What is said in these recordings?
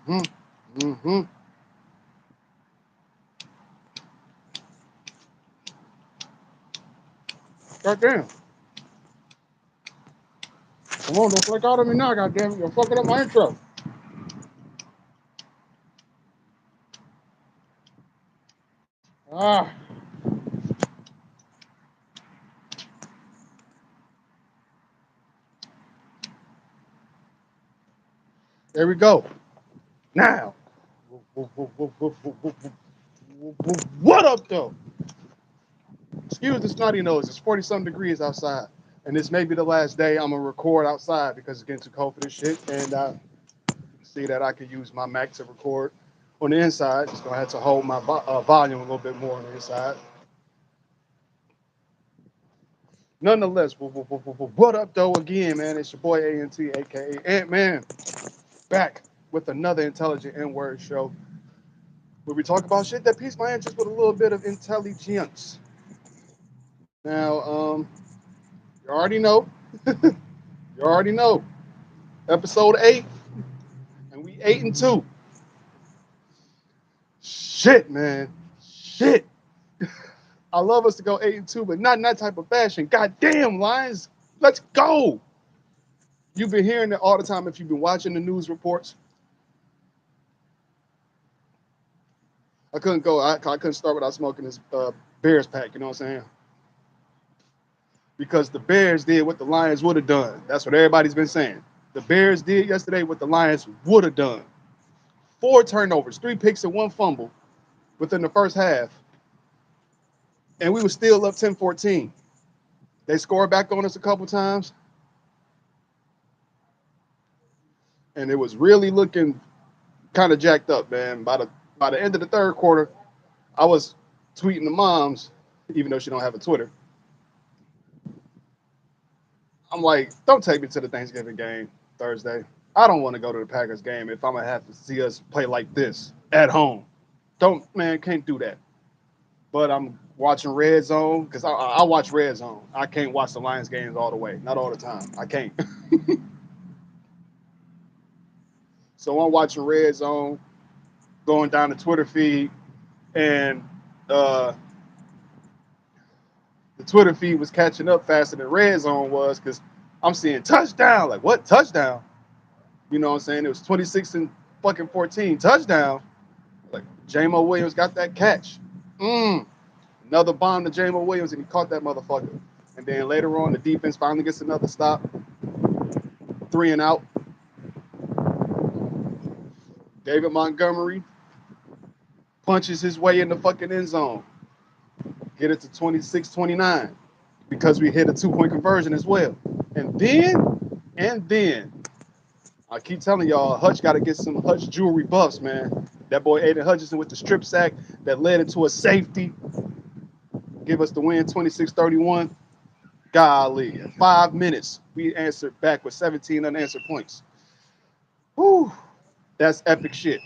Mm-hmm. Goddamn. Come on, don't flick out on me now, goddamn. You're fucking up my intro. Ah. There we go. Now. What up, though? Excuse the snotty nose. It's 40-something degrees outside. And this may be the last day I'm going to record outside because it's getting too cold for this shit. And I see that I could use my Mac to record on the inside. Just going to have to hold my volume a little bit more on the inside. Nonetheless, what up, though, again, man? It's your boy ANT, a.k.a. Ant-Man, back with another Intelligent N-Word show where we talk about shit that piques my interest with a little bit of intelligence. Now, you already know. You already know. Episode 8, and we 8-2. Shit, man. Shit. I love us to go 8-2, but not in that type of fashion. Goddamn, Lions. Let's go. You've been hearing it all the time if you've been watching the news reports. I couldn't go. I couldn't start without smoking this Bears pack, you know what I'm saying? Because the Bears did what the Lions would have done. That's what everybody's been saying. The Bears did yesterday what the Lions would have done. 4 turnovers, 3 picks, and 1 fumble within the first half. And we were still up 10-14. They scored back on us a couple times. And it was really looking kind of jacked up, man. By the end of the third quarter, I was tweeting the moms, even though she don't have a Twitter. I'm like, don't take me to the Thanksgiving game Thursday. I don't want to go to the Packers game if I'm going to have to see us play like this at home. Can't do that. But I'm watching Red Zone because I watch Red Zone. I can't watch the Lions games all the way. Not all the time. I can't. So I'm watching Red Zone, going down the Twitter feed, and the Twitter feed was catching up faster than Red Zone was because I'm seeing touchdown. Like, what touchdown? You know what I'm saying? It was 26-14 touchdown. Like, Jamo Williams got that catch. Another bomb to Jamo Williams, and he caught that motherfucker. And then later on, the defense finally gets another stop. 3 and out. David Montgomery punches his way in the fucking end zone. Get it to 26-29 because we hit a 2-point conversion as well. And then, I keep telling y'all, Hutch got to get some Hutch jewelry buffs, man. That boy Aiden Hutchinson with the strip sack that led into a safety. Give us the win, 26-31. Golly, in 5 minutes, we answered back with 17 unanswered points. Whew, that's epic shit.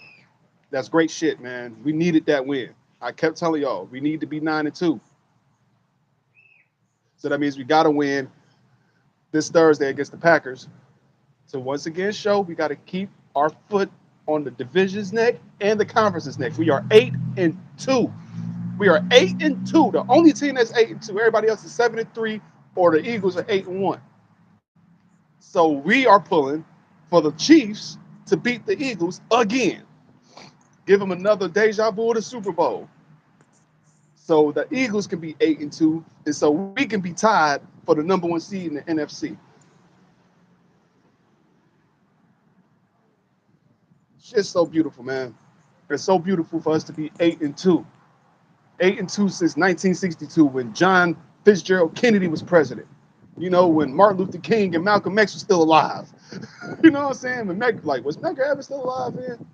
That's great shit, man. We needed that win. I kept telling y'all, we need to be 9-2. So that means we got to win this Thursday against the Packers. So once again, show we got to keep our foot on the division's neck and the conference's neck. We are 8-2. We are 8-2. The only team that's 8-2. Everybody else is 7-3, or the Eagles are 8-1. So we are pulling for the Chiefs to beat the Eagles again. Give them another deja vu of the Super Bowl. So the Eagles can be 8-2, and so we can be tied for the number 1 seed in the NFC. It's so beautiful, man. It's so beautiful for us to be 8-2. 8-2 since 1962 when John Fitzgerald Kennedy was president. You know, when Martin Luther King and Malcolm X were still alive. You know what I'm saying? Was Medgar Evers still alive, man?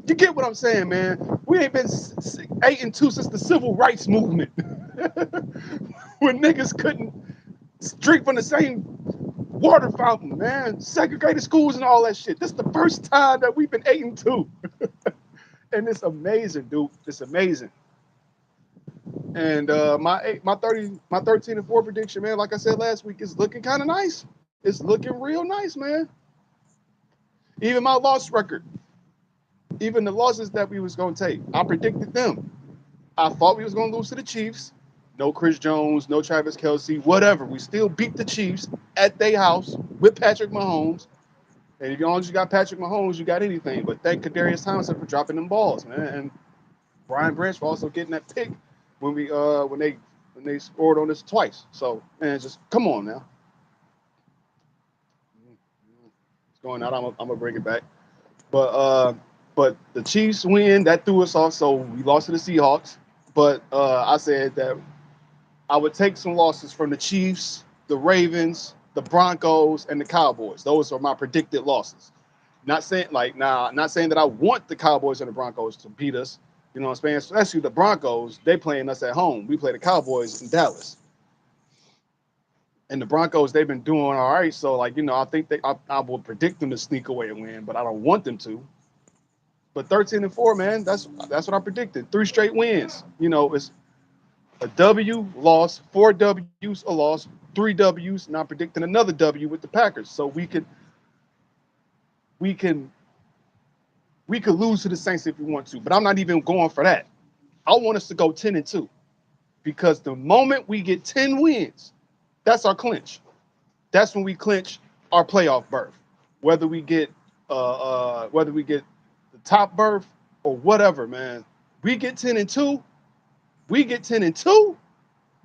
You get what I'm saying, man? We ain't been 8-2 since the Civil Rights Movement. When niggas couldn't drink from the same water fountain, man. Segregated schools and all that shit. This is the first time that we've been 8-2. And it's amazing, dude. It's amazing. And my 13-4 prediction, man, like I said last week, is looking kind of nice. It's looking real nice, man. Even my loss record Even the losses that we was gonna take, I predicted them. I thought we was gonna lose to the Chiefs. No Chris Jones, no Travis Kelsey, whatever. We still beat the Chiefs at their house with Patrick Mahomes. And as long as you got Patrick Mahomes, you got anything. But thank Kadarius Thompson for dropping them balls, man. And Brian Branch for also getting that pick when we when they scored on us twice. So man, just come on now. It's going out. I'm gonna bring it back. But the Chiefs win, that threw us off, so we lost to the Seahawks. But I said that I would take some losses from the Chiefs, the Ravens, the Broncos, and the Cowboys. Those are my predicted losses. Not saying not saying that I want the Cowboys and the Broncos to beat us. You know what I'm saying? Especially the Broncos, they playing us at home. We play the Cowboys in Dallas. And the Broncos, they've been doing all right. So, I think I will predict them to sneak away and win, but I don't want them to. But 13-4, man, that's what I predicted. 3 straight wins. It's a W loss, 4 W's a loss, 3 W's, and I'm predicting another W with the Packers. So we can we could lose to the Saints if we want to, but I'm not even going for that. I want us to go 10-2 because the moment we get 10 wins, that's our clinch. That's when we clinch our playoff berth. Whether we get the top berth or whatever, man. We get 10-2. We get 10-2.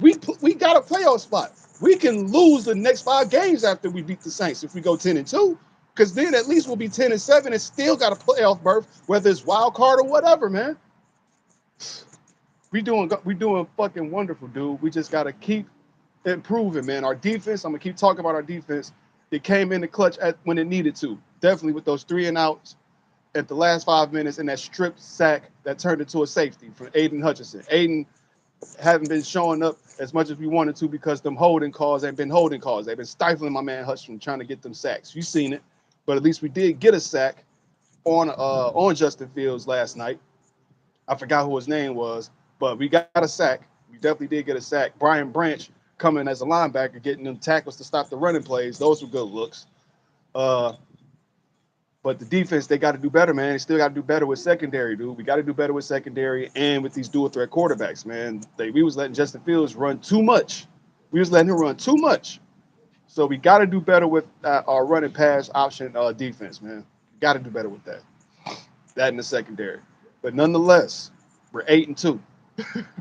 We got a playoff spot. We can lose the next 5 games after we beat the Saints if we go 10-2, because then at least we'll be 10-7 and still got a playoff berth, whether it's wild card or whatever, man. We doing fucking wonderful, dude. We just gotta keep improving, man. Our defense, I'm gonna keep talking about our defense. It came in the clutch when it needed to. Definitely with those 3-and-outs at the last 5 minutes and that strip sack that turned into a safety from Aiden Hutchinson. Aiden haven't been showing up as much as we wanted to because them holding calls ain't been holding calls. They've been stifling my man Hutch from trying to get them sacks. You've seen it, but at least we did get a sack on Justin Fields last night. I forgot who his name was, but we got a sack. We definitely did get a sack. Brian Branch coming as a linebacker, getting them tackles to stop the running plays. Those were good looks. Uh, But the defense, they got to do better, man. They still got to do better with secondary, dude. We got to do better with secondary and with these dual threat quarterbacks, man. We was letting Justin Fields run too much. We was letting him run too much. So we got to do better with our running pass option defense, man. Got to do better with that. That in the secondary. But nonetheless, we're 8-2.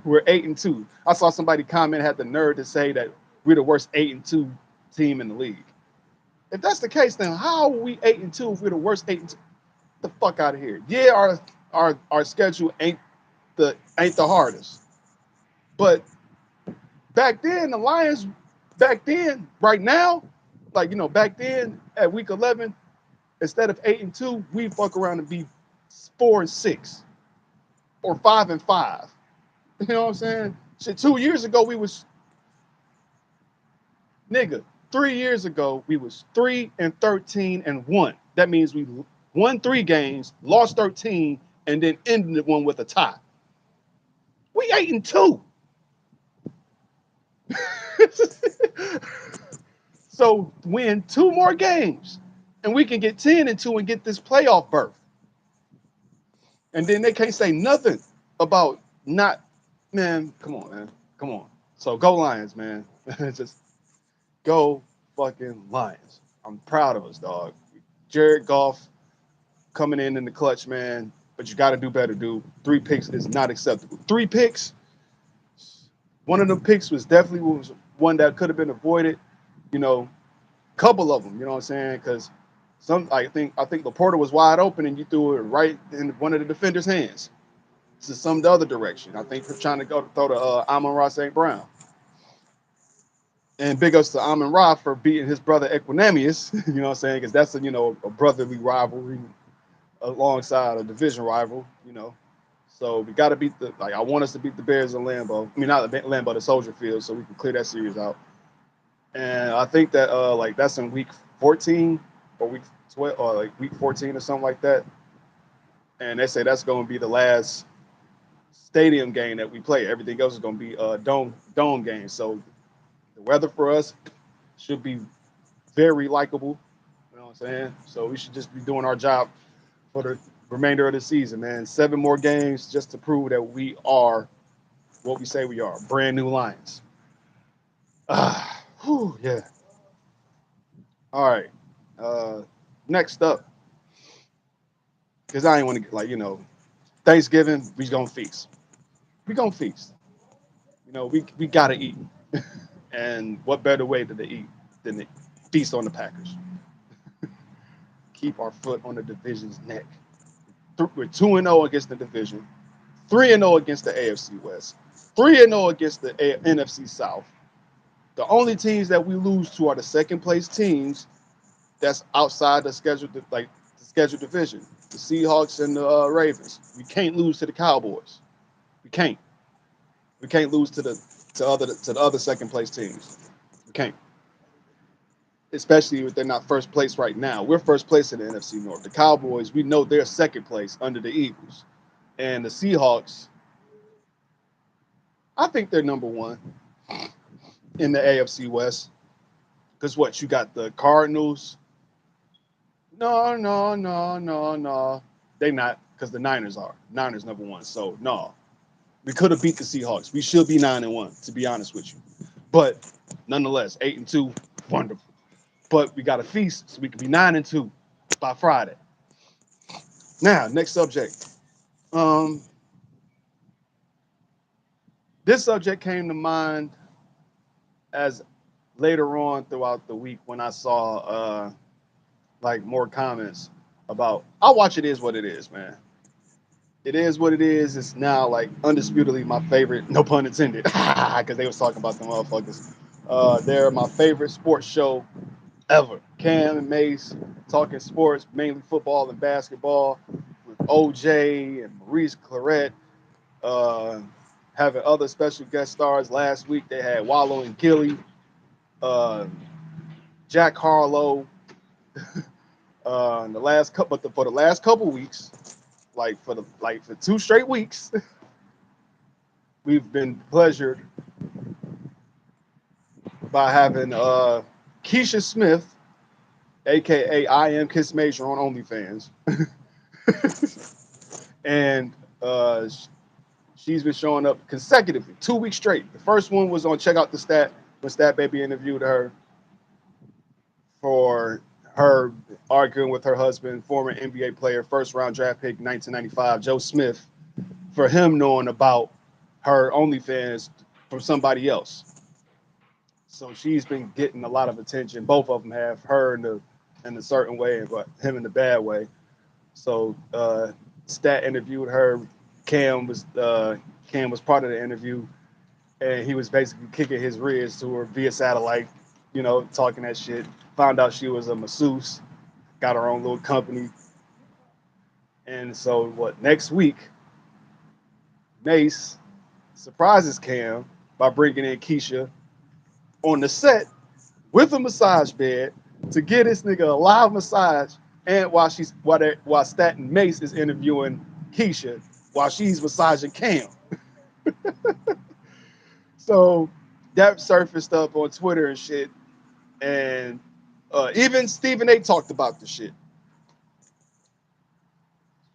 We're 8-2. I saw somebody comment, had the nerve to say that we're the worst 8-2 team in the league. If that's the case, then how are we 8-2 if we're the worst 8-2? The fuck out of here. Yeah, our schedule ain't the hardest. But back then, the Lions, right now, back then at week 11, instead of 8-2, we fuck around and be 4-6 or 5-5. You know what I'm saying? Shit, 2 years ago we was nigga. 3 years ago we was 3-13-1. That means we won 3 games, lost 13, and then ended one with a tie. We 8-2. So win 2 more games, and we can get 10-2 and get this playoff berth. And then they can't say nothing about not, man. Come on, man. Come on. So go Lions, man. Just go fucking Lions. I'm proud of us, dog. Jared Goff coming in the clutch, man. But you got to do better, dude. 3 picks is not acceptable. 3 picks. One of them picks was definitely one that could have been avoided. You know, couple of them. You know what I'm saying? Because I think Laporta was wide open and you threw it right in one of the defenders' hands to some the other direction. I think for trying to go throw to Amon-Ra St. Brown. And big ups to Amon Ra for beating his brother Equinemius, you know what I'm saying? Because that's a brotherly rivalry alongside a division rival. So we got to beat I want us to beat the Bears in Lambeau. I mean, not the Lambeau, the Soldier Field, so we can clear that series out. And I think that that's in week 14 or week 12 or week 14 or something like that. And they say that's going to be the last stadium game that we play. Everything else is going to be dome game. So the weather for us should be very likable. You know what I'm saying? So we should just be doing our job for the remainder of the season, man. 7 more games just to prove that we are what we say we are. Brand new Lions. Yeah. All right. Next up, because I ain't want to get like, Thanksgiving, we gonna feast. We gonna feast. We gotta eat. And what better way to eat than to feast on the Packers? Keep our foot on the division's neck. We're 2-0 against the division, 3-0 against the AFC West, 3-0 against the NFC South. The only teams that we lose to are the second place teams that's outside the scheduled division. The Seahawks and the Ravens. We can't lose to the Cowboys. We can't. We can't lose to the other second place teams. We can't. Especially if they're not first place right now. We're first place in the NFC North. The Cowboys, we know they're second place under the Eagles. And the Seahawks, I think they're number one in the AFC West. Because what, you got the Cardinals? No, no, no, no, no. They not, because the Niners are. Niners number one. So, no. We could have beat the Seahawks. We should be 9-1, to be honest with you. But nonetheless, 8-2, wonderful. But we got to feast so we can be 9-2 by Friday. Now, next subject. This subject came to mind as later on throughout the week when I saw more comments about. I'll watch It Is What It Is, man. It is what it is. It's now like undisputedly my favorite, no pun intended, because they was talking about the motherfuckers. They're my favorite sports show ever. Cam and Mace talking sports, mainly football and basketball, with OJ and Maurice Claret, having other special guest stars. Last week they had Wallow and Gilly, Jack Harlow. For the last couple weeks, for 2 straight weeks, we've been pleasured by having Keisha Smith, aka I Am Kiss Major on OnlyFans, and she's been showing up consecutively 2 weeks straight. The first one was on Check Out the Stat when Stat Baby interviewed her for her arguing with her husband, former NBA player, first round draft pick, 1995, Joe Smith, for him knowing about her OnlyFans from somebody else. So she's been getting a lot of attention. Both of them have, her in a certain way, but him in the bad way. So Stat interviewed her. Cam was part of the interview, and he was basically kicking his ribs to her via satellite, talking that shit. Found out she was a masseuse, got her own little company. And so next week, Mace surprises Cam by bringing in Keisha on the set with a massage bed to get this nigga a live massage, and while Stat and Mace is interviewing Keisha while she's massaging Cam. So that surfaced up on Twitter and shit, and even Stephen A. talked about the shit.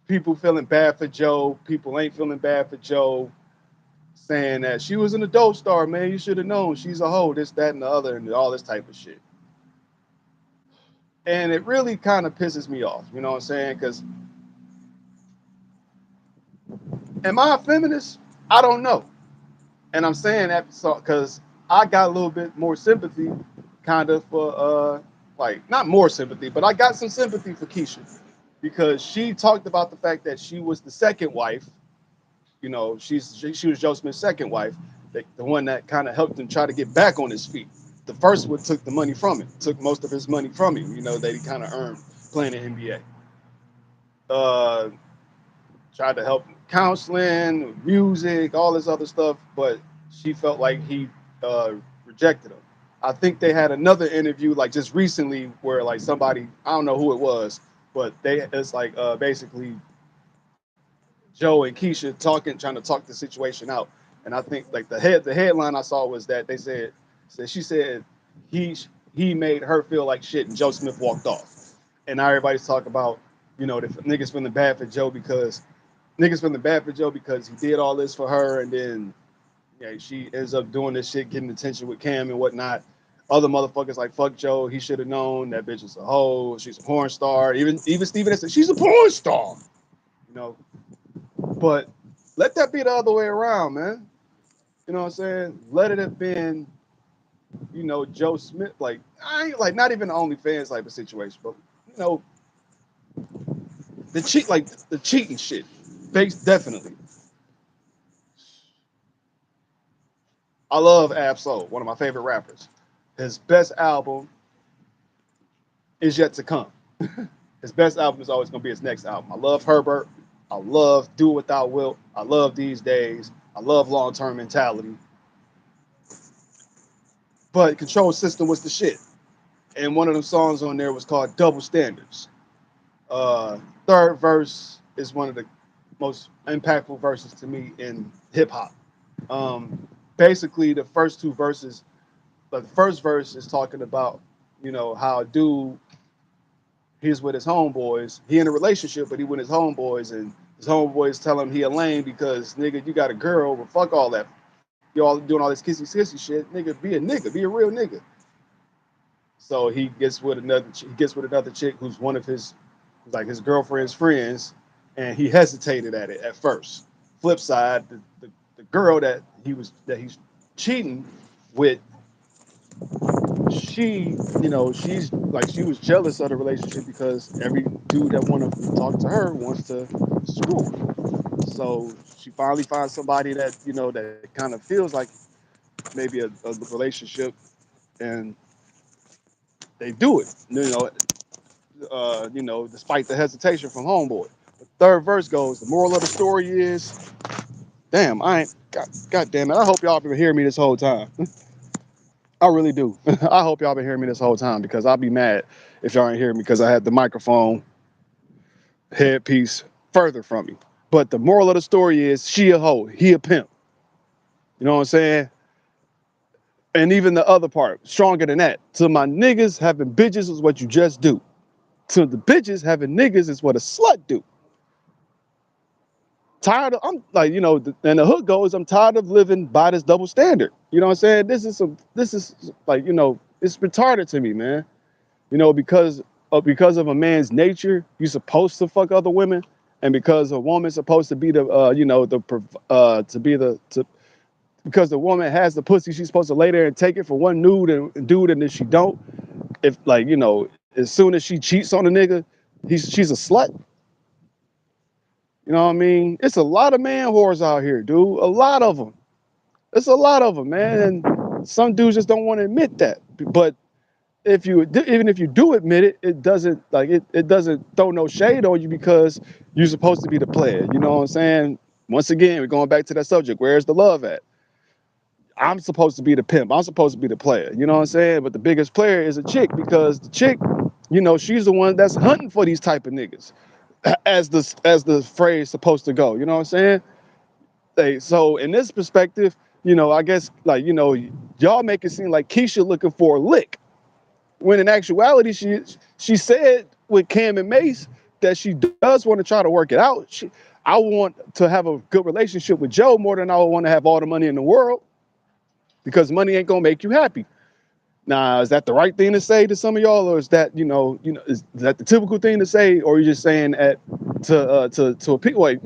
People feeling bad for Joe, people ain't feeling bad for Joe, saying that she was an adult star, man, you should have known she's a hoe, this, that, and the other, and all this type of shit. And it really kind of pisses me off, you know what I'm saying? Because am I a feminist? I don't know. And I'm saying that because I got a little bit more sympathy, kind of, for, not more sympathy, but I got some sympathy for Keisha. Because she talked about the fact that she was the second wife. She was Joe Smith's second wife, the one that kind of helped him try to get back on his feet. The first one took the money from him, took most of his money from him, that he kind of earned playing in NBA. Tried to help him counseling, music, all this other stuff, but she felt like he rejected her. I think they had another interview just recently where somebody, I don't know who it was, but it's basically Joe and Keisha trying to talk the situation out. And I think the headline I saw was that she said he made her feel like shit and Joe Smith walked off. And now everybody's talking about You know, the niggas feeling bad for Joe because he did all this for her, and then yeah, she ends up doing this shit, getting attention with Cam and whatnot. Other motherfuckers like fuck Joe. He should have known that bitch is a hoe. She's a porn star. Even Steven said she's a porn star. You know, but let that be the other way around, man. You know what I'm saying? Let it have been, Joe Smith. Like I ain't like not even the OnlyFans type of situation, but you know, the cheating shit. Face definitely. I love Ab-Soul, one of my favorite rappers. His best album is yet to come. His best album is always gonna be his next album. I love Herbert. I love Do It Without Wilt. I love These Days. I love Long Term Mentality. But Control System was the shit. And one of them songs on there was called Double Standards. Third verse is one of the most impactful verses to me in hip hop. Basically, the first two verses, but the first verse is talking about, how a dude, he's with his homeboys. He in a relationship, but he with his homeboys, and his homeboys tell him he a lame because nigga, you got a girl, but fuck all that. You all doing all this kissy shit, nigga, be a real nigga. So he gets with another chick who's one of his like his girlfriend's friends, and he hesitated at it at first. Flip side, the girl that he's cheating with, she was jealous of the relationship because every dude that want to talk to her wants to screw her. So she finally finds somebody that kind of feels like maybe a relationship, and they do it. Despite the hesitation from Homeboy. The third verse goes, the moral of the story is, damn, I ain't, God damn it, I hope y'all been hearing me this whole time. I really do. I hope y'all been hearing me this whole time because I'll be mad if y'all ain't hearing me because I had the microphone headpiece further from me. But the moral of the story is, she a hoe, he a pimp. You know what I'm saying? And even the other part, stronger than that. To my niggas, having bitches is what you just do. To the bitches, having niggas is what a slut do. Tired of, I'm like, and the hook goes, I'm tired of living by this double standard. You know what I'm saying? This is like, it's retarded to me, man. Because of a man's nature, you're supposed to fuck other women. And because a woman's supposed to be because the woman has the pussy, she's supposed to lay there and take it for one nude and dude, and if she don't, if as soon as she cheats on a nigga, she's a slut. You know what I mean? It's a lot of man whores out here, dude. A lot of them. It's a lot of them, man. And some dudes just don't want to admit that. But even if you do admit it, it doesn't it doesn't throw no shade on you because you're supposed to be the player. You know what I'm saying? Once again, we're going back to that subject. Where's the love at? I'm supposed to be the pimp. I'm supposed to be the player. You know what I'm saying? But the biggest player is a chick because the chick, she's the one that's hunting for these type of niggas, as the phrase supposed to go. You know what I'm saying? So in this perspective, I guess y'all make it seem like Keisha looking for a lick, when in actuality she said with Cam and Mace that she does want to try to work it out. I want to have a good relationship with Joe more than I would want to have all the money in the world, because money ain't gonna make you happy. Now, is that the right thing to say to some of y'all, or is that is that the typical thing to say, or are you just saying that to a people? Like,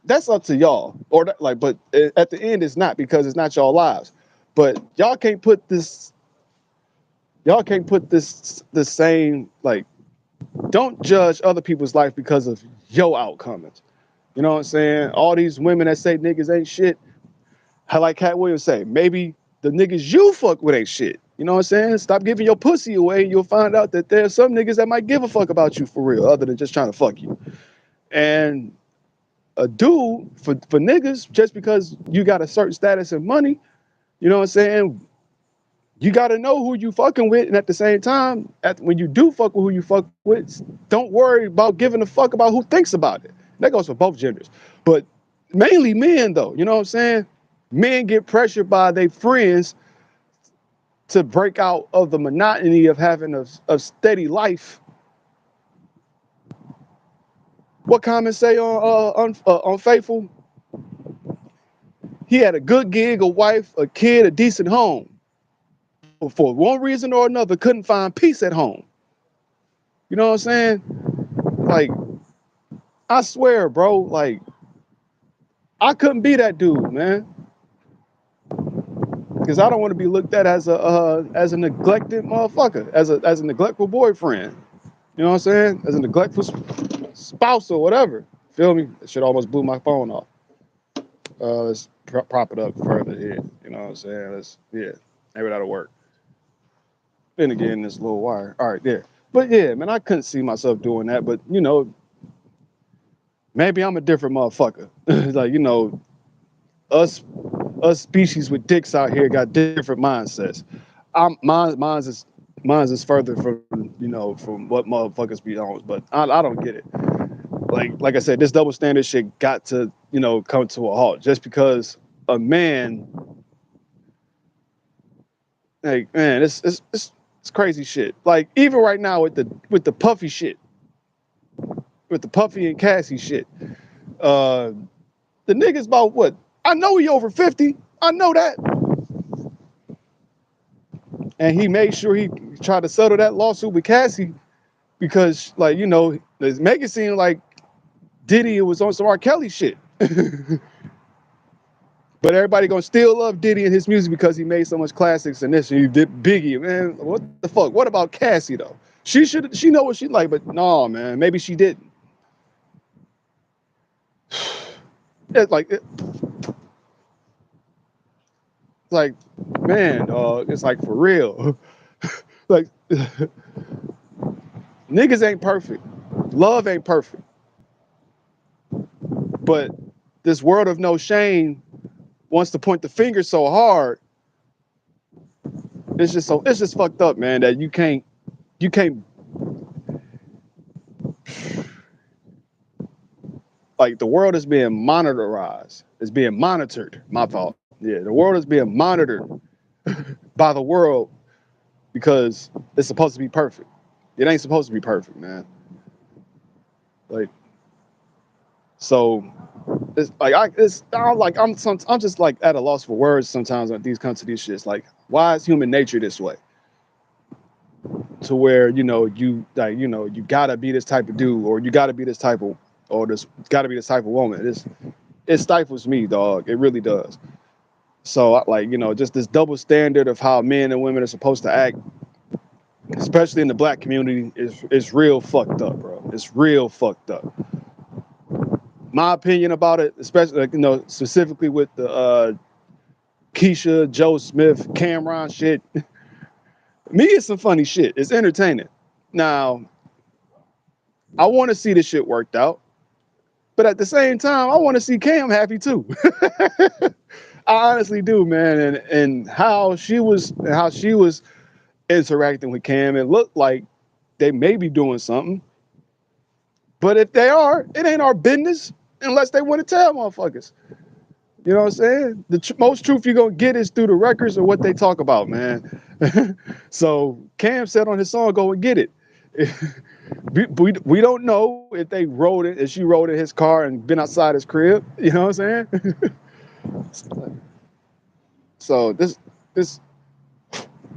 that's up to y'all. Or but at the end, it's not, because it's not y'all lives. But y'all can't put this. Y'all can't put the same, like, don't judge other people's life because of your outcomes. You know what I'm saying? All these women that say niggas ain't shit, like Cat Williams say, maybe the niggas you fuck with ain't shit. You know what I'm saying? Stop giving your pussy away, and you'll find out that there's some niggas that might give a fuck about you for real, other than just trying to fuck you. And a dude, for niggas, just because you got a certain status and money, you know what I'm saying? You got to know who you fucking with, and at the same time, when you do fuck with who you fuck with, don't worry about giving a fuck about who thinks about it. That goes for both genders, but mainly men, though. You know what I'm saying? Men get pressured by their friends to break out of the monotony of having a steady life What Common say on Faithful? He had a good gig, a wife, a kid, a decent home. But for one reason or another, couldn't find peace at home. You know what I'm saying? Like, I swear, bro, like, I couldn't be that dude, man. Because I don't want to be looked at as a neglected motherfucker, as a neglectful boyfriend. You know what I'm saying? As a neglectful spouse or whatever. Feel me? That shit almost blew my phone off. Let's prop it up further here. You know what I'm saying? Yeah, maybe that'll work. Then again, this little wire. All right, there. But yeah, man, I couldn't see myself doing that. But you know, maybe I'm a different motherfucker. Like, you know, us species with dicks out here got different mindsets. Mine's is further from, you know, from what motherfuckers be on. But I don't get it. Like I said, this double standard shit got to, you know, come to a halt just because a man, like, man, it's crazy shit. Like, even right now with the Puffy shit, with the Puffy and Cassie shit, the nigga's about what? I know he over 50. I know that. And he made sure he tried to settle that lawsuit with Cassie because, like, you know, make it seem like Diddy was on some R. Kelly shit. But everybody gonna still love Diddy and his music because he made so much classics and this. And he did Biggie, man. What the fuck? What about Cassie though? She know what she like, but no, man. Maybe she didn't. It's like, man, it's like for real. Like, niggas ain't perfect. Love ain't perfect. But this world of no shame wants to point the finger so hard. It's just fucked up, man, that you can't like, the world is being monitorized. It's being monitored. My fault. Yeah, the world is being monitored by the world because it's supposed to be perfect. It ain't supposed to be perfect, man. Like, so it's like I'm just like at a loss for words sometimes when these come to these shits. Like, why is human nature this way? To where, you know, you gotta be this type of dude, or you gotta be this type of, or this gotta be this type of woman. It stifles me, dog. It really does. So, like, you know, just this double standard of how men and women are supposed to act, especially in the black community, is real fucked up, bro. It's real fucked up. My opinion about it, especially, like, you know, specifically with the Keisha, Joe Smith, Cameron shit. Me, it's some funny shit. It's entertaining. Now, I want to see this shit worked out, but at the same time, I want to see Cam happy too. I honestly do, man. And how she was interacting with Cam, it looked like they may be doing something. But if they are, it ain't our business unless they want to tell motherfuckers. You know what I'm saying? The most truth you're going to get is through the records or what they talk about, man. So Cam said on his song, go and get it. We don't know if they wrote it, if she wrote it in his car and been outside his crib. You know what I'm saying? So this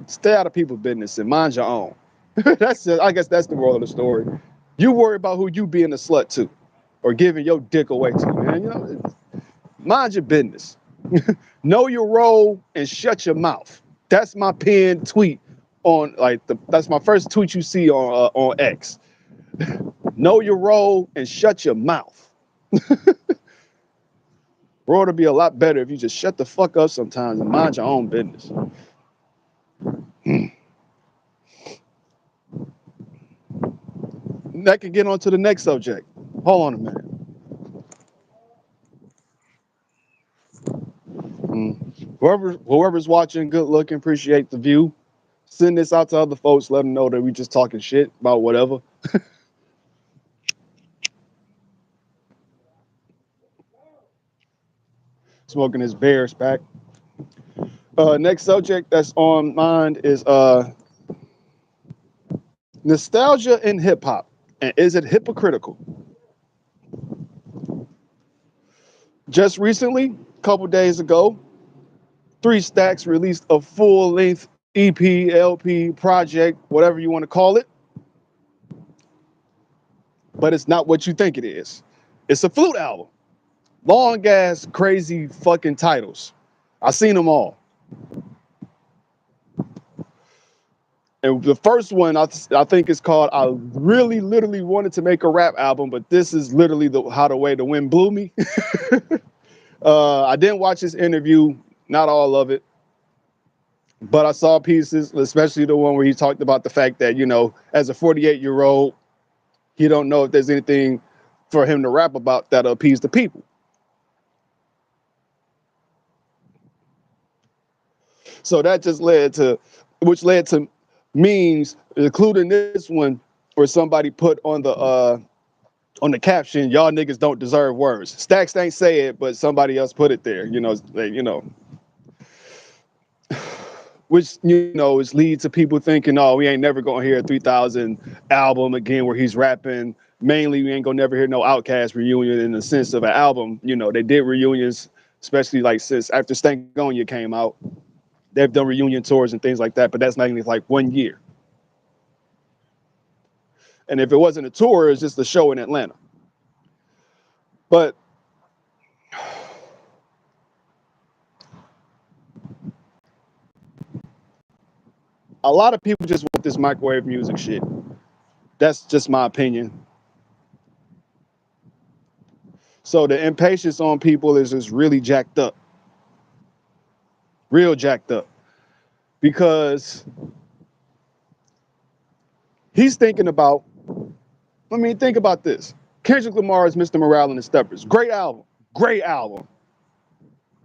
stay out of people's business and mind your own. I guess that's the moral of the story. You worry about who you being a slut to or giving your dick away to, man. You know, mind your business. Know your role and shut your mouth. That's my pinned tweet on, like, that's my first tweet you see on X. Know your role and shut your mouth. World would be a lot better if you just shut the fuck up sometimes and mind your own business. That can get on to the next subject. Hold on a minute. Whoever's watching, good looking, appreciate the view. Send this out to other folks, let them know that we just talking shit about whatever. Smoking his Bears back. Next subject that's on mind is nostalgia in hip hop. And is it hypocritical? Just recently, a couple days ago, Three Stacks released a full-length EP, LP, project, whatever you want to call it. But it's not what you think it is. It's a flute album. Long ass, crazy fucking titles. I seen them all. And the first one, I think is called I Really Literally Wanted to Make a Rap Album, but this is literally how the way the wind blew me. I didn't watch this interview, not all of it, but I saw pieces, especially the one where he talked about the fact that, as a 48-year-old, he don't know if there's anything for him to rap about that'll appease the people. So that just led to memes, including this one, where somebody put on the caption, "Y'all niggas don't deserve words." Stacks ain't say it, but somebody else put it there. Which is lead to people thinking, "Oh, we ain't never gonna hear a 3000 album again where he's rapping." Mainly, we ain't gonna never hear no OutKast reunion in the sense of an album. They did reunions, especially like since after Stankonia came out. They've done reunion tours and things like that, but that's not even like 1 year. And if it wasn't a tour, it's just a show in Atlanta. But a lot of people just want this microwave music shit. That's just my opinion. So the impatience on people is just really jacked up. Real jacked up. Because he's thinking about, think about this. Kendrick Lamar's Mr. Morale and the Steppers. Great album. Great album.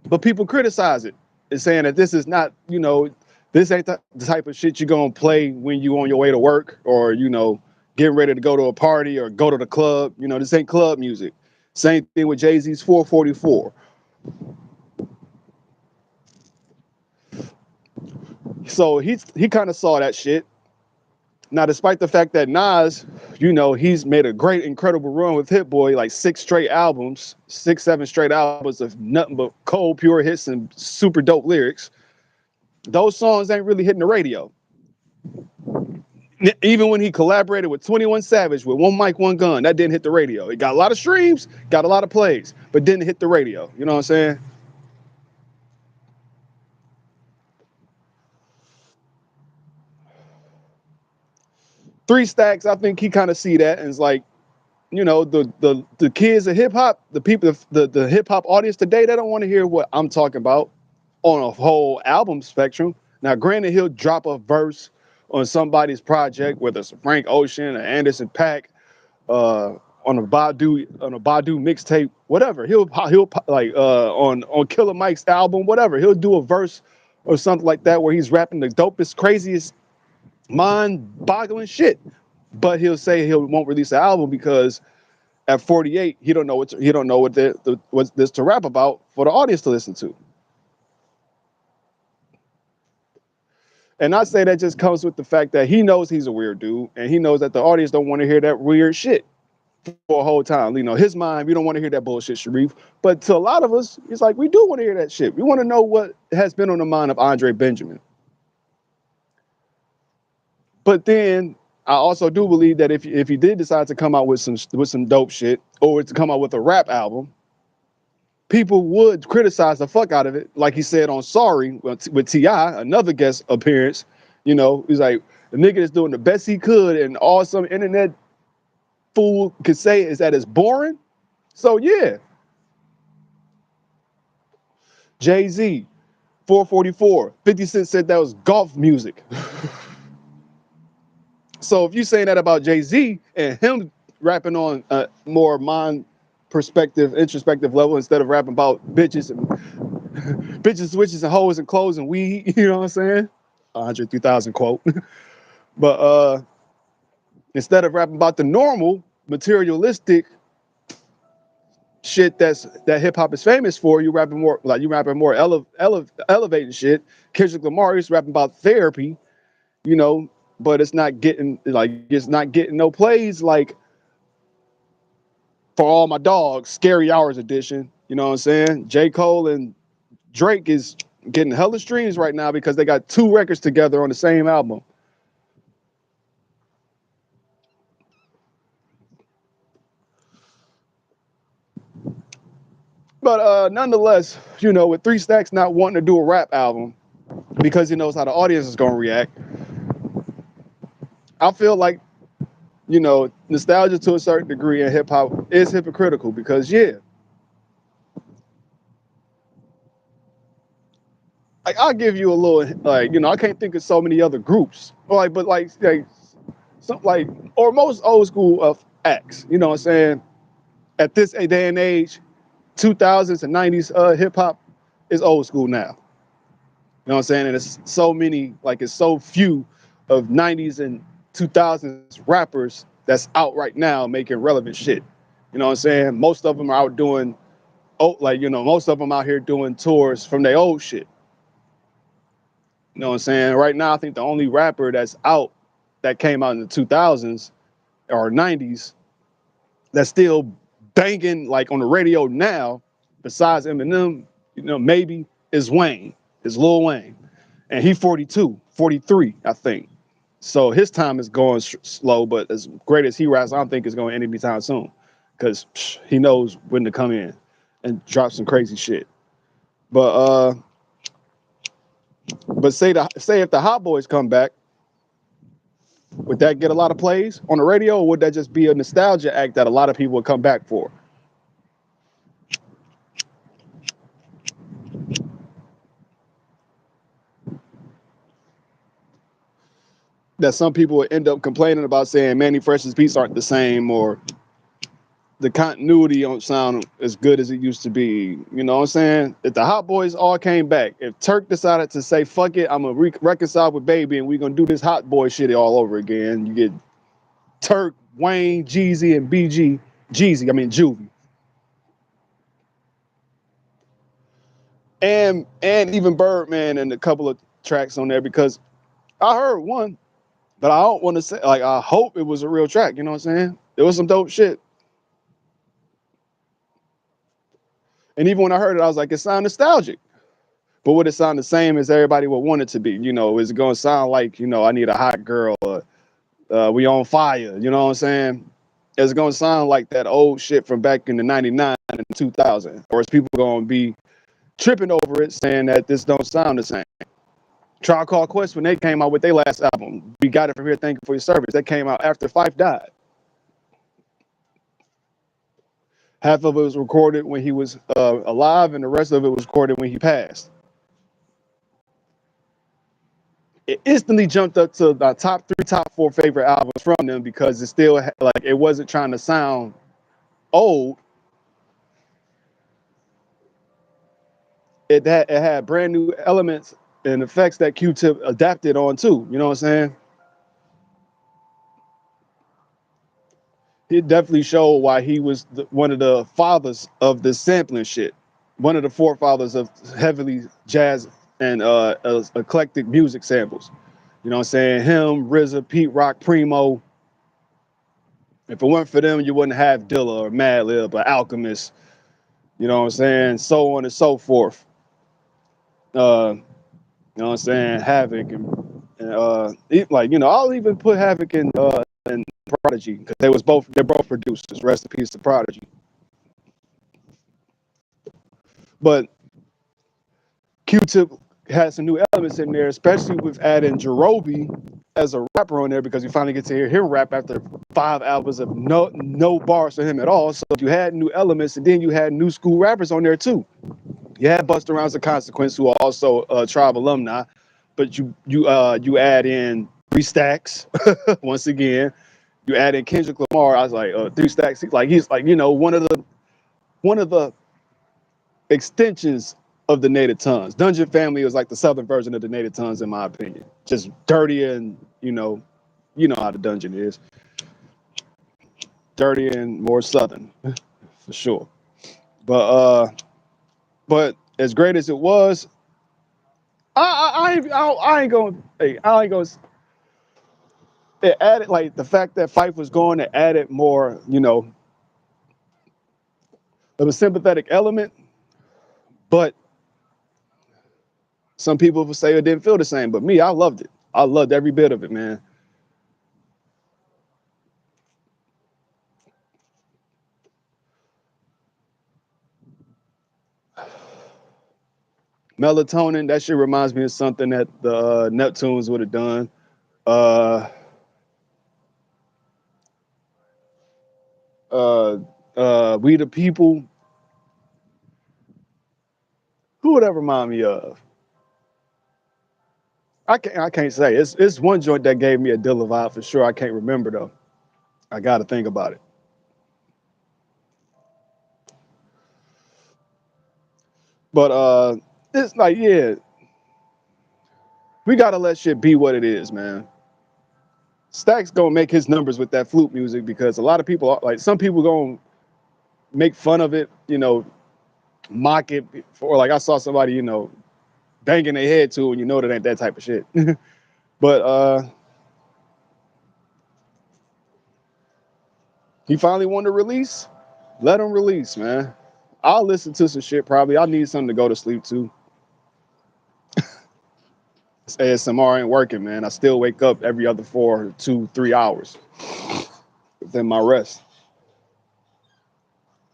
But people criticize it and saying that this is not, this ain't the type of shit you're going to play when you on your way to work or, getting ready to go to a party or go to the club. This ain't club music. Same thing with Jay-Z's 444. So he kind of saw that shit. Now, despite the fact that Nas, he's made a great, incredible run with Hit Boy, like 6, 7 straight albums of nothing but cold, pure hits and super dope lyrics. Those songs ain't really hitting the radio. Even when he collaborated with 21 Savage with One Mic, One Gun, that didn't hit the radio. It got a lot of streams, got a lot of plays, but didn't hit the radio. You know what I'm saying? Three Stacks, I think he kind of see that and is like, the kids of hip hop, the people, the hip hop audience today, they don't want to hear what I'm talking about on a whole album spectrum. Now, granted, he'll drop a verse on somebody's project, whether it's Frank Ocean or Anderson .Paak, on a Badu mixtape, whatever. He'll like on Killer Mike's album, whatever. He'll do a verse or something like that where he's rapping the dopest, craziest, mind-boggling shit. But he'll say he won't release an album because at 48 he don't know what's this to rap about for the audience to listen to. And I say that just comes with the fact that he knows he's a weird dude, and he knows that the audience don't want to hear that weird shit for a whole time. His mind, we don't want to hear that bullshit, Sharif. But to a lot of us, it's like we do want to hear that shit. We want to know what has been on the mind of Andre Benjamin. But then I also do believe that if he did decide to come out with some dope shit or to come out with a rap album, people would criticize the fuck out of it. Like he said on Sorry with T.I., another guest appearance. He's like, the nigga is doing the best he could, and all some internet fool could say is that it's boring. So yeah. Jay-Z, 444. 50 Cent said that was golf music. So if you're saying that about Jay-Z and him rapping on a more introspective level instead of rapping about bitches, switches, and hoes and clothes and weed, you know what I'm saying? 100,000 quote. But instead of rapping about the normal, materialistic shit that hip hop is famous for, you rapping more elevated shit. Kendrick Lamar is rapping about therapy, but it's not getting no plays like For All My Dogs, Scary Hours edition, You know what I'm saying? J. Cole and Drake is getting hella streams right now because they got 2 records together on the same album. But nonetheless, with 3 Stacks not wanting to do a rap album because he knows how the audience is gonna react, I feel like nostalgia to a certain degree in hip hop is hypocritical because like I'll give you a little I can't think of so many other groups but some or most old school of acts. You know what I'm saying? At this day and age, 2000s and 90s hip hop is old school now. You know what I'm saying? And it's so many, it's so few of 90s and 2000s rappers that's out right now making relevant shit. You know what I'm saying? Most of them are out doing, most of them out here doing tours from their old shit. You know what I'm saying? Right now, I think the only rapper that's out that came out in the 2000s or 90s that's still banging on the radio now, besides Eminem, maybe is Wayne, is Lil Wayne. And he 42, 43, I think. So his time is going slow, but as great as he raps, I don't think it's going to end anytime soon because he knows when to come in and drop some crazy shit. But say if the Hot Boys come back, would that get a lot of plays on the radio, or would that just be a nostalgia act that a lot of people would come back for? That some people would end up complaining about saying Manny Fresh's beats aren't the same, or the continuity don't sound as good as it used to be. You know what I'm saying? If the Hot Boys all came back, if Turk decided to say, fuck it, I'm going to reconcile with Baby and we're going to do this Hot Boy shit all over again. You get Turk, Wayne, Jeezy, and Juvie. And even Birdman and a couple of tracks on there because I heard one, but I don't want to say, I hope it was a real track. You know what I'm saying? It was some dope shit. And even when I heard it, I was like, it sounds nostalgic. But would it sound the same as everybody would want it to be? Is it going to sound like, I need a hot girl, or we on fire? You know what I'm saying? Is it going to sound like that old shit from back in the 99 and 2000? Or is people going to be tripping over it saying that this don't sound the same? Trial Called Quest, when they came out with their last album, We Got It From Here, Thank You For Your Service, that came out after Phife died. Half of it was recorded when he was alive, and the rest of it was recorded when he passed. It instantly jumped up to the top 3, top 4 favorite albums from them because it still it wasn't trying to sound old. It had brand new elements and effects that Q-Tip adapted on too. You know what I'm saying? It definitely showed why he was one of the fathers of this sampling shit. One of the forefathers of heavily jazz and eclectic music samples. You know what I'm saying? Him, RZA, Pete Rock, Primo. If it weren't for them, you wouldn't have Dilla or Madlib or Alchemist. You know what I'm saying? So on and so forth. You know what I'm saying? Havoc and I'll even put Havoc in Prodigy because they're both producers. Rest in peace to Prodigy. But Q-Tip has some new elements in there, especially with adding Jerobi as a rapper on there because you finally get to hear him rap after 5 albums of no bars for him at all. So you had new elements, and then you had new school rappers on there too. You had Busta Rhymes and Consequence, who are also Tribe alumni, but you add in 3 Stacks once again. You add in Kendrick Lamar. I was like, 3 Stacks. He's one of the extensions of the Native Tongues. Dungeon Family was like the southern version of the Native Tongues, in my opinion. Just dirtier and how the Dungeon is. Dirtier and more southern, for sure. But as great as it was, I ain't going. Hey, I ain't going. It added the fact that Phife was going. It added more. of a sympathetic element, but some people would say it didn't feel the same. But me, I loved it. I loved every bit of it, man. Melatonin, that shit reminds me of something that the Neptunes would have done. Uh, We the People. Who would that remind me of? I can't say. It's one joint that gave me a Dilla vibe for sure. I can't remember though. I got to think about it. But it's like, yeah, we gotta let shit be what it is, man. Stack's gonna make his numbers with that flute music because a lot of people, like some people, gonna make fun of it, mock it, or like I saw somebody, banging their head to, and that ain't that type of shit. But he finally wanted to release. Let him release, man. I'll listen to some shit probably. I need something to go to sleep to. This ASMR ain't working, man. I still wake up every other 2-3 hours within my rest.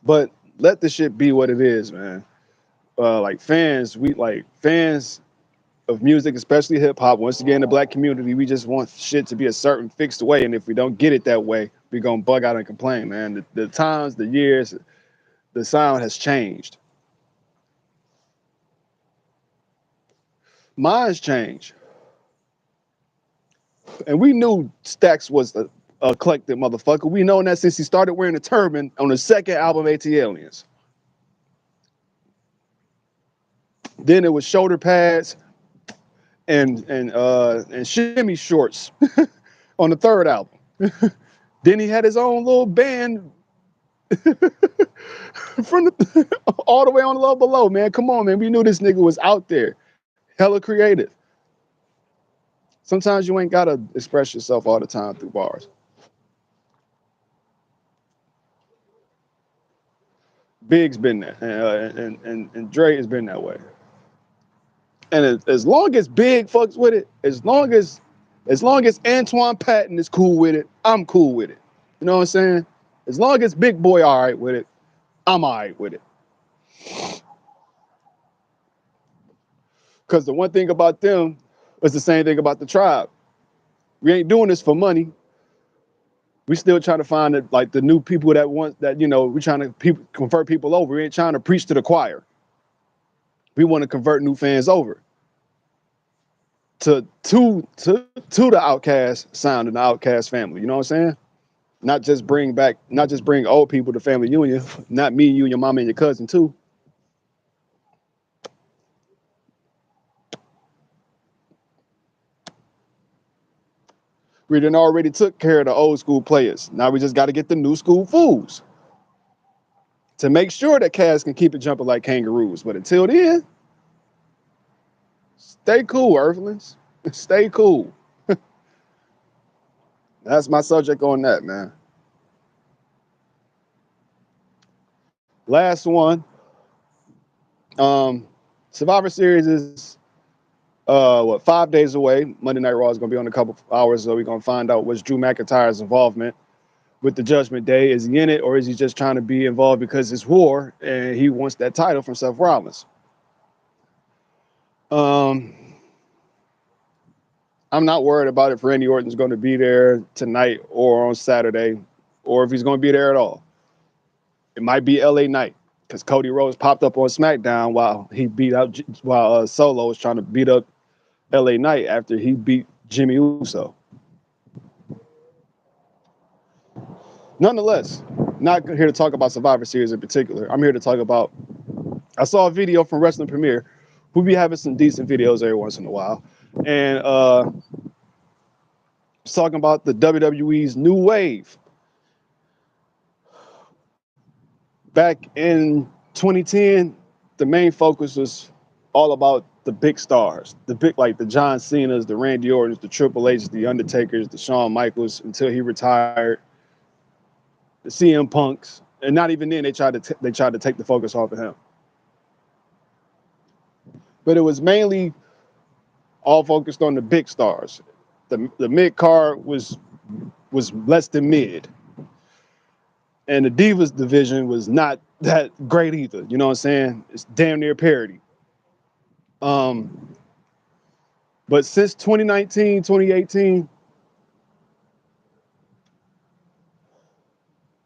But let the shit be what it is, man. Like fans of music, especially hip hop. Once again, the black community, we just want shit to be a certain fixed way, and if we don't get it that way, we gonna bug out and complain, man. The times, the years, the sound has changed. Mine's changed, and we knew Stax was a eclectic motherfucker. We known that since he started wearing a turban on the second album, AT Aliens. Then it was shoulder pads and shimmy shorts on the third album. Then he had his own little band from all the way on Love Below, man. Come on, man. We knew this nigga was out there, hella creative. Sometimes you ain't gotta express yourself all the time through bars. Big's been there, and Dre has been that way. And as long as Big fucks with it, as long as Antoine Patton is cool with it, I'm cool with it. You know what I'm saying? As long as Big Boy all right with it, I'm all right with it. Because the one thing about them is the same thing about the tribe. We ain't doing this for money. We still trying to find the new people that want that. We trying to convert people over. We ain't trying to preach to the choir. We want to convert new fans over to the OutKast sound and the OutKast family. You know what I'm saying? Not just bring old people to family union. Not me, you, your mama, and your cousin too. We done already took care of the old school players. Now we just got to get the new school fools to make sure that cats can keep it jumping like kangaroos. But until then, stay cool, Earthlings. Stay cool. That's my subject on that, man. Last one. Survivor Series is 5 days away. Monday Night Raw is gonna be on a couple hours, so we're gonna find out what's Drew McIntyre's involvement with the Judgment Day. Is he in it, or is he just trying to be involved because it's war and he wants that title from Seth Rollins? I'm not worried about if Randy Orton's going to be there tonight or on Saturday, or if he's going to be there at all. It might be LA Knight because Cody Rhodes popped up on SmackDown while Solo was trying to beat up LA Knight after he beat Jimmy Uso. Nonetheless, not here to talk about Survivor Series in particular. I'm here to talk about. I saw a video from Wrestling Premiere, who be having some decent videos every once in a while, and it's talking about the WWE's New Wave. Back in 2010, the main focus was all about the big stars, like the John Cena's, the Randy Orton's, the Triple H's, the Undertaker's, the Shawn Michaels until he retired, the CM Punks. And not even then they tried to take the focus off of him. But it was mainly all focused on the big stars. The mid card was less than mid. And the Divas division was not that great either. You know what I'm saying? It's damn near parity. But since 2019, 2018,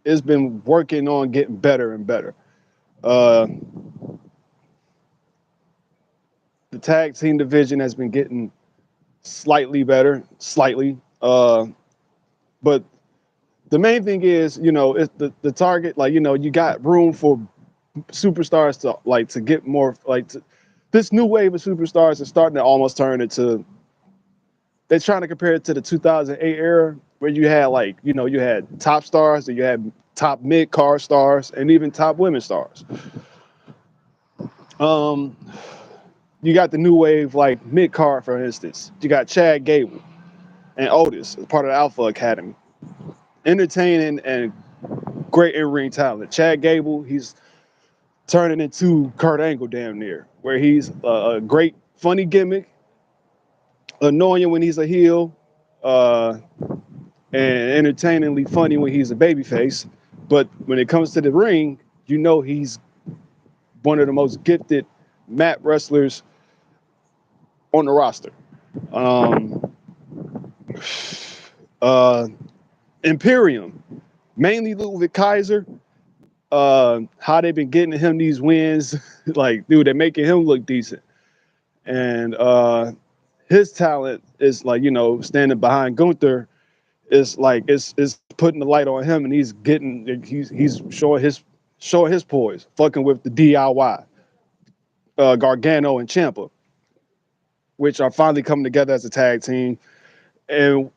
it's been working on getting better and better. The tag team division has been getting slightly better, slightly. But the main thing is, it's the target, like, you got room for superstars to get more, this new wave of superstars is starting to almost turn into, they're trying to compare it to the 2008 era where you had you had top stars and you had top mid card stars and even top women stars. You got the new wave, like mid card, for instance. You got Chad Gable and Otis as part of the Alpha Academy. Entertaining and great in-ring talent. Chad Gable, he's turning into Kurt Angle damn near, where he's a great, funny gimmick, annoying when he's a heel, and entertainingly funny when he's a babyface. But when it comes to the ring, he's one of the most gifted mat wrestlers on the roster. Imperium, mainly Ludwig Kaiser. How they've been getting him these wins, like, dude, they're making him look decent. And his talent is standing behind Gunther is it's putting the light on him, and he's showing his poise, fucking with the DIY, Gargano and Ciampa, which are finally coming together as a tag team. And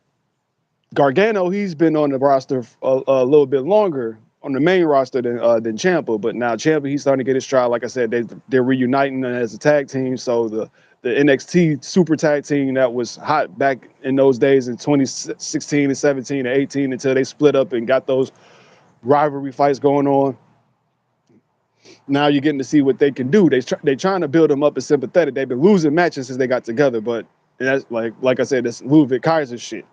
Gargano, he's been on the roster a little bit longer on the main roster than Ciampa, but now Ciampa, he's starting to get his stride. Like I said, they're reuniting as a tag team. So the NXT super tag team that was hot back in those days in 2016 and 17 and 18 until they split up and got those rivalry fights going on. Now you're getting to see what they can do. They're trying to build them up as sympathetic. They've been losing matches since they got together, but that's like I said, that's Ludwig Kaiser shit.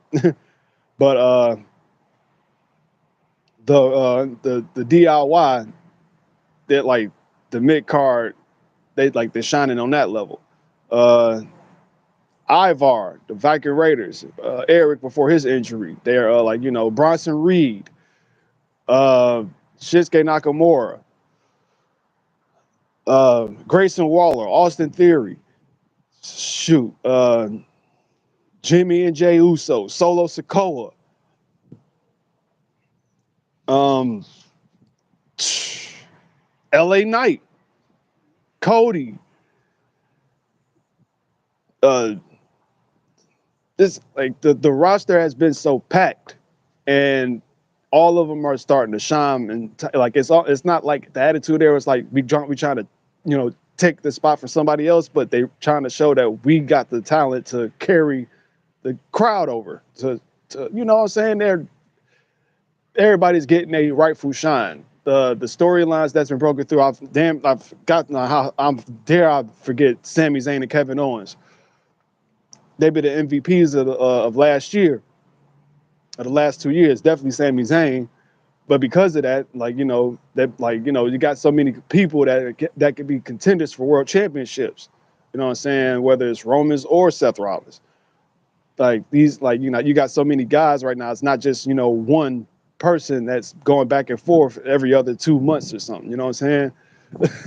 But the DIY, that like the mid card, they're shining on that level. Ivar, the Viking Raiders, Eric before his injury, they're Bronson Reed, Shinsuke Nakamura, Grayson Waller, Austin Theory, Jimmy and Jay Uso, Solo Sikoa, LA Knight, Cody. This the roster has been so packed, and all of them are starting to shine. And it's not like the attitude there was like we trying to take the spot for somebody else, but they trying to show that we got the talent to carry the crowd over. To you know what I'm saying? Everybody's getting a rightful shine. The storylines that's been broken through, I've forgotten how I forget Sami Zayn and Kevin Owens. They've been the MVPs of last year, of the last 2 years. Definitely Sami Zayn, but because of that, you got so many people that could be contenders for world championships. You know what I'm saying? Whether it's Romans or Seth Rollins, you got so many guys right now. It's not just one person that's going back and forth every other 2 months or something. You know what I'm saying?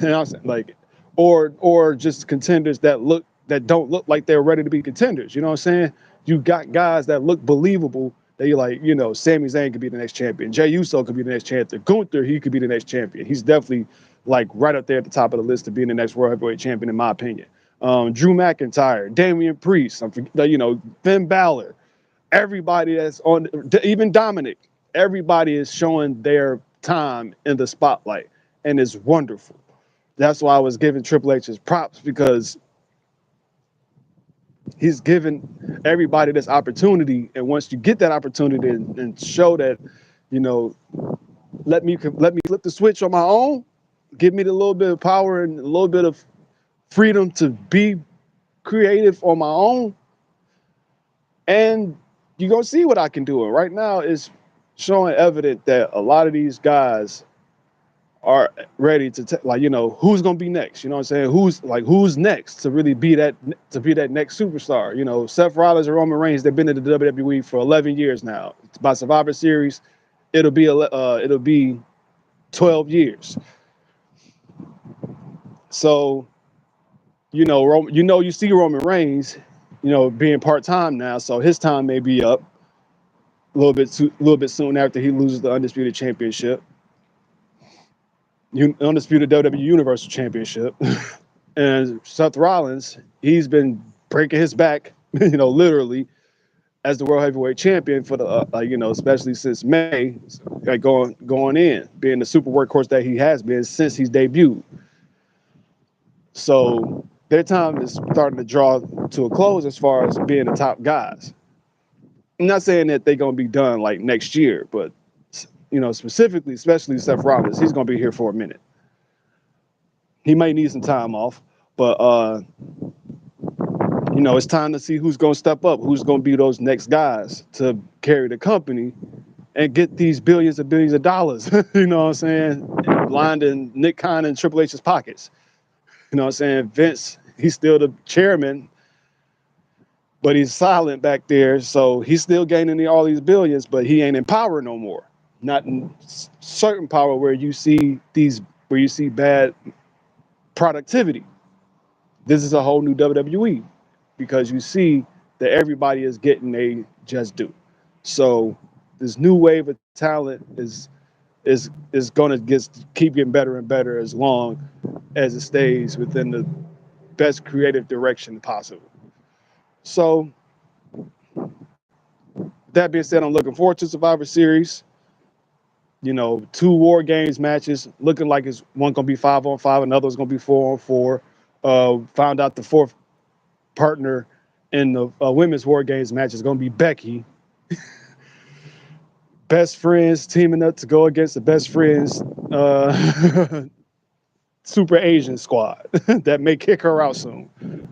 You know what I'm saying? Or just contenders that don't look like they're ready to be contenders. You know what I'm saying? You got guys that look believable. That you're Sami Zayn could be the next champion. Jey Uso could be the next champion. Gunther, he could be the next champion. He's definitely right up there at the top of the list of being the next world heavyweight champion, in my opinion. Drew McIntyre, Damian Priest, Finn Balor, everybody that's on, even Dominic, everybody is showing their time in the spotlight, and it's wonderful. That's why I was giving Triple H his props, because he's given everybody this opportunity, and once you get that opportunity and show that, let me flip the switch on my own, give me the little bit of power and a little bit of freedom to be creative on my own, and you're gonna see what I can do. And right now it's showing evident that a lot of these guys are ready to like, you know, who's gonna be next. You know what I'm saying? Who's next to really be that next superstar? You know, Seth Rollins and Roman Reigns, they've been in the WWE for 11 years now. By Survivor Series, it'll be 12 years. So, you see Roman Reigns, being part-time now, so his time may be up a little bit soon after he loses the Undisputed Championship. Undisputed WWE Universal Championship. And Seth Rollins, he's been breaking his back, literally, as the World Heavyweight Champion for the, especially since May, like going in, being the super workhorse that he has been since he's debuted. So their time is starting to draw to a close as far as being the top guys. I'm not saying that they're going to be done like next year, but specifically, especially Seth Rollins, he's going to be here for a minute. He may need some time off, but it's time to see who's going to step up, who's going to be those next guys to carry the company and get these billions and billions of dollars. You know what I'm saying? Lined in Nick Khan and Triple H's pockets. You know what I'm saying? Vince, he's still the chairman, but he's silent back there, so he's still gaining all these billions, but he ain't in power no more. Not in certain power where you see bad productivity. This is a whole new WWE because you see that everybody is getting a just due. So this new wave of talent is going to keep getting better and better as long as it stays within the best creative direction possible. So that being said, I'm looking forward to Survivor Series. 2 War Games matches, looking like it's one gonna be 5-on-5, another is gonna be 4-on-4. Found out the fourth partner in the women's War Games match is gonna be Becky. Best friends teaming up to go against the best friends Super Asian squad that may kick her out soon.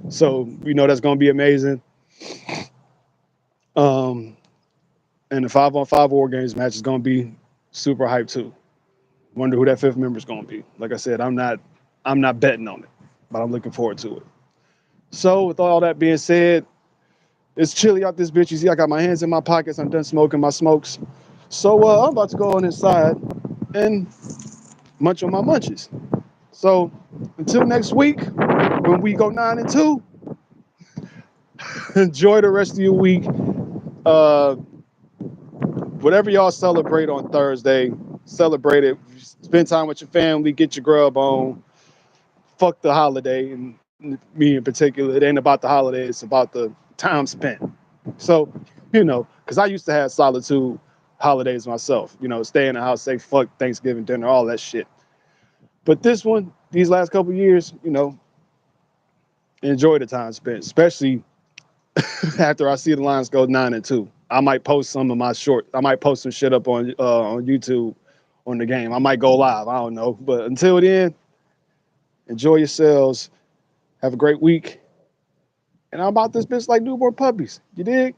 So that's gonna be amazing. And the 5-on-5 War Games match is gonna be super hype too. Wonder who that fifth member is gonna be. Like I said, I'm not betting on it, but I'm looking forward to it. So with all that being said, it's chilly out this bitch. You see, I got my hands in my pockets. I'm done smoking my smokes. So I'm about to go on inside and munch on my munches. So until next week, when we go 9-2, enjoy the rest of your week. Whatever y'all celebrate on Thursday, celebrate it. Spend time with your family, get your grub on. Fuck the holiday, and me in particular. It ain't about the holiday, it's about the time spent. So, because I used to have solitude holidays myself, stay in the house, say fuck Thanksgiving dinner, all that shit. But these last couple of years, enjoy the time spent, especially after I see the Lions go 9-2. I might post some shit up on YouTube on the game. I might go live. I don't know. But until then, enjoy yourselves. Have a great week. And I'm about this bitch like newborn puppies. You dig?